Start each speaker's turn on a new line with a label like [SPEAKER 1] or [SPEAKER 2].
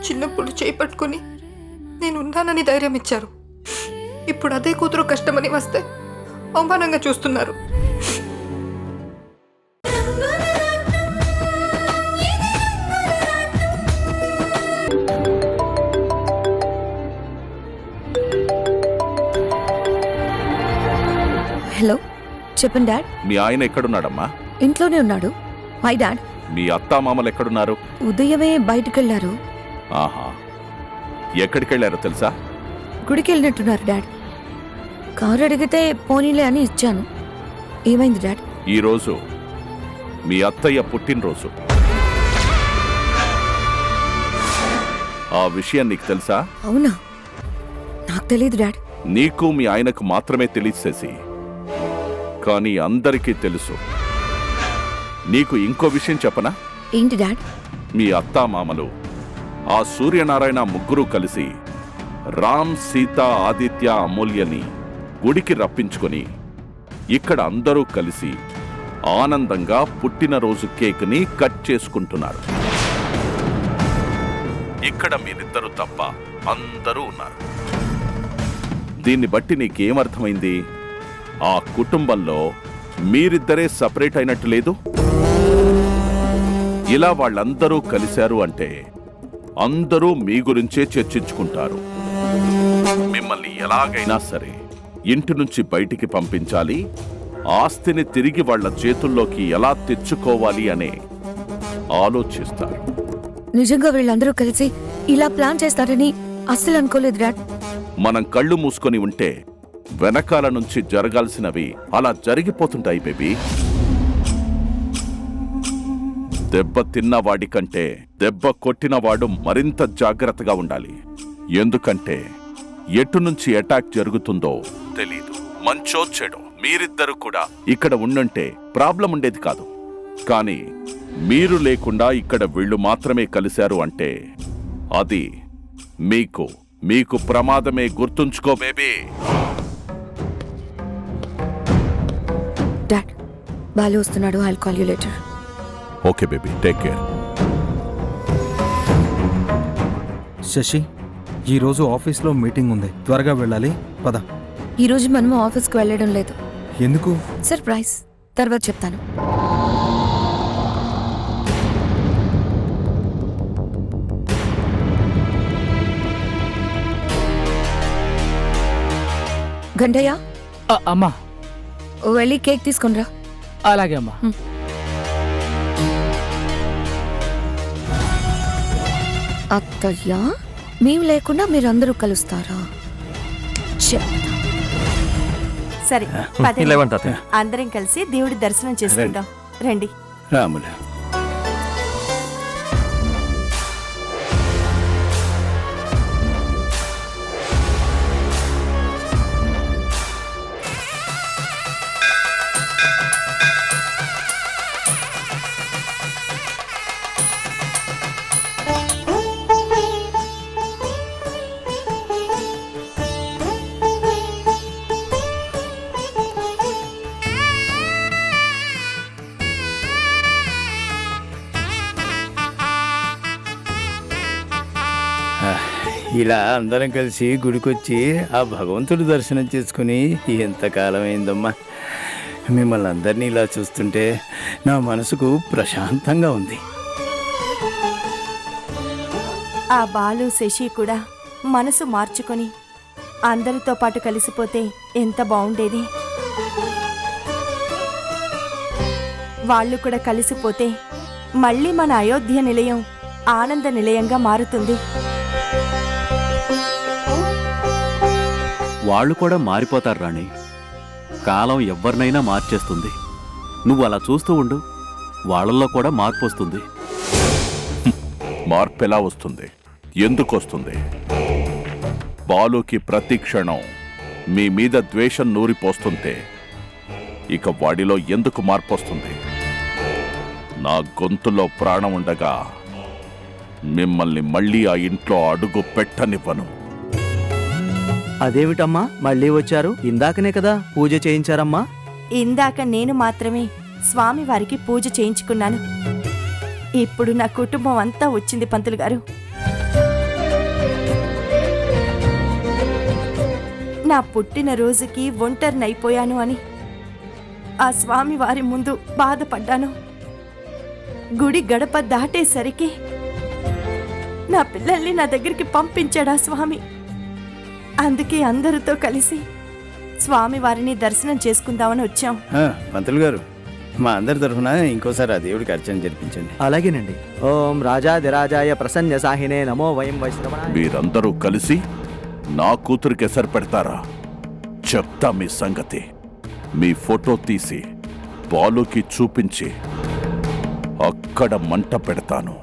[SPEAKER 1] చిన్నప్పుడు చేయి పట్టుకుని నేను ఉన్నానని ధైర్యం ఇచ్చారు. ఇప్పుడు అదే కూతురు కష్టమని వస్తే అవమానంగా చూస్తున్నారు.
[SPEAKER 2] హలో, చెప్పండి డాడ్.
[SPEAKER 3] మీ ఆయన ఎక్కడున్నాడమ్మా?
[SPEAKER 2] ఇంట్లోనే ఉన్నాడు. My dad.
[SPEAKER 3] మీ అత్తామామలు ఎక్కడున్నారు?
[SPEAKER 2] ఉదయమే బయటకెళ్లారు.
[SPEAKER 3] ఆహా, ఎక్కడికెళ్ళారో తెలుసా?
[SPEAKER 2] గుడికి వెళ్ళినట్టున్నారు డాడ్. కారు అడిగితే పోనీలే అని ఇచ్చాను. ఏమైంది డాడ్?
[SPEAKER 3] ఈరోజు మీ అత్తయ్య పుట్టినరోజు. ఆ విషయం నీకు తెలుసా?
[SPEAKER 2] అవునా? నాకు తెలియదు డాడ్.
[SPEAKER 3] నీకు మీ ఆయనకు మాత్రమే తెలిసేసి, కానీ అందరికీ తెలుసు. నీకు ఇంకో విషయం చెప్పనా?
[SPEAKER 2] ఏంటి డాడ్?
[SPEAKER 3] మీ అత్తామామలు ఆ సూర్యనారాయణ ముగ్గురు కలిసి రామ్, సీత, ఆదిత్య, అమూల్యని గుడికి రప్పించుకొని ఇక్కడ అందరూ కలిసి ఆనందంగా పుట్టినరోజు కేక్ని కట్ చేసుకుంటున్నారు. ఇక్కడ మీరిద్దరు తప్ప అందరూ ఉన్నారు. దీన్ని బట్టి నీకేమర్థమైంది? ఆ కుటుంబంలో మీరిద్దరే సపరేట్ అయినట్టు లేదు. ఇలా వాళ్ళందరూ కలిశారు అంటే అందరూ మీ గురించే చర్చించుకుంటారు. మిమ్మల్ని ఎలాగైనా సరే ఇంటి నుంచి బయటికి పంపించాలి, ఆస్తిని తిరిగి వాళ్ళ చేతుల్లోకి ఎలా తెచ్చుకోవాలి అనే ఆలోచిస్తారు.
[SPEAKER 2] నిజంగా వీళ్ళందరూ కలిసి ఇలా ప్లాన్ చేస్తారని అస్సలు అనుకోలేదు డాడ్.
[SPEAKER 3] మనం కళ్ళు మూసుకొని ఉంటే వెనకాల నుంచి జరగాల్సినవి అలా జరిగిపోతుంటాయి బేబీ. దెబ్బ తిన్నవాడి కంటే దెబ్బ కొట్టినవాడు మరింత జాగ్రత్తగా ఉండాలి. ఎందుకంటే ఎటు నుంచి అటాక్ జరుగుతుందో తెలీదు. మంచో చెడో మీరిద్దరు కూడా ఇక్కడ ఉండుంటే ప్రాబ్లం ఉండేది కాదు. కానీ మీరు లేకుండా ఇక్కడ వీళ్ళు మాత్రమే కలిశారు అంటే అది మీకు మీకు ప్రమాదమే. గుర్తుంచుకో బేబీ.
[SPEAKER 2] డాడ్, బాలు వస్తున్నాడు. I'll call you later.
[SPEAKER 3] Okay baby, take care.
[SPEAKER 4] Shashi, ఈరోజు ఆఫీస్లో మీటింగ్ ఉంది, త్వరగా వెళ్ళాలి. పద.
[SPEAKER 2] ఈరోజు మనము ఆఫీస్కి వెళ్ళడం లేదు.
[SPEAKER 4] ఎందుకు?
[SPEAKER 2] సర్ప్రైజ్, తర్వాత చెప్తాను. గంటయ్య,
[SPEAKER 5] అమ్మా
[SPEAKER 2] వెళ్ళి కేక్ తీసుకునిరా.
[SPEAKER 5] అలాగే అమ్మా.
[SPEAKER 2] అత్తయ్య, మేము లేకుండా మీరందరూ కలుస్తారా?
[SPEAKER 6] సరే, అందరం కలిసి దేవుడి దర్శనం చేసుకుందాం. రండి.
[SPEAKER 5] రాములు, ఇలా అందరం కలిసి గుడికొచ్చి ఆ భగవంతుడి దర్శనం చేసుకుని ఎంతకాలం అయిందమ్మా. మిమ్మల్ని అందరినీ ఇలా చూస్తుంటే నా మనసుకు ప్రశాంతంగా ఉంది.
[SPEAKER 6] ఆ బాలు, శశి కూడా మనసు మార్చుకొని అందరితో పాటు కలిసిపోతే ఎంత బాగుండేది. వాళ్ళు కూడా కలిసిపోతే మళ్ళీ మన అయోధ్య నిలయం ఆనంద నిలయంగా మారుతుంది.
[SPEAKER 7] వాళ్ళు కూడా మారిపోతారు రాణి. కాలం ఎవరినైనా మార్చేస్తుంది. నువ్వు అలా చూస్తూ ఉండు, వాళ్ళల్లో కూడా మార్పు వస్తుంది.
[SPEAKER 3] మార్పు ఎలా వస్తుంది? ఎందుకు వస్తుంది? బాలుకి ప్రతి క్షణం మీ మీద ద్వేషం నూరిపోస్తుంటే ఇక వాడిలో ఎందుకు మార్పు వస్తుంది? నా గొంతులో ప్రాణం ఉండగా మిమ్మల్ని మళ్ళీ ఆ ఇంట్లో అడుగు పెట్టనివ్వను.
[SPEAKER 8] అదేమిటమ్మా మళ్ళీ వచ్చారు? ఇందాకనే కదా పూజ చేయించారమ్మా.
[SPEAKER 6] ఇందాక నేను మాత్రమే స్వామి వారికి పూజ చేయించుకున్నాను. ఇప్పుడు నా కుటుంబం అంతా వచ్చింది పంతులు గారు. నా పుట్టినరోజుకి ఒంటరినైపోయాను అని ఆ స్వామి వారి ముందు బాధపడ్డాను. గుడి గడప దాటేసరికి నా పిల్లల్ని నా దగ్గరికి పంపించాడా స్వామి. అందుకే అందరితో కలిసి స్వామి వారిని దర్శనం చేసుకుందామని వచ్చాం.
[SPEAKER 5] పంతులు గారు, మా అందరి తరఫున ఇంకోసారి ఆ దేవుడికి అర్చన జరిపించండి.
[SPEAKER 8] అలాగేనండి. ఓం రాజాదిరాజాయ ప్రసన్న సాహినే నమో వయం వైష్ణవ.
[SPEAKER 3] మీరందరూ కలిసి నా కూతురికి ఎసరు పెడతారా? చెప్తా మీ సంగతి. మీ ఫోటో తీసి బాలుకి చూపించి అక్కడ మంట పెడతాను.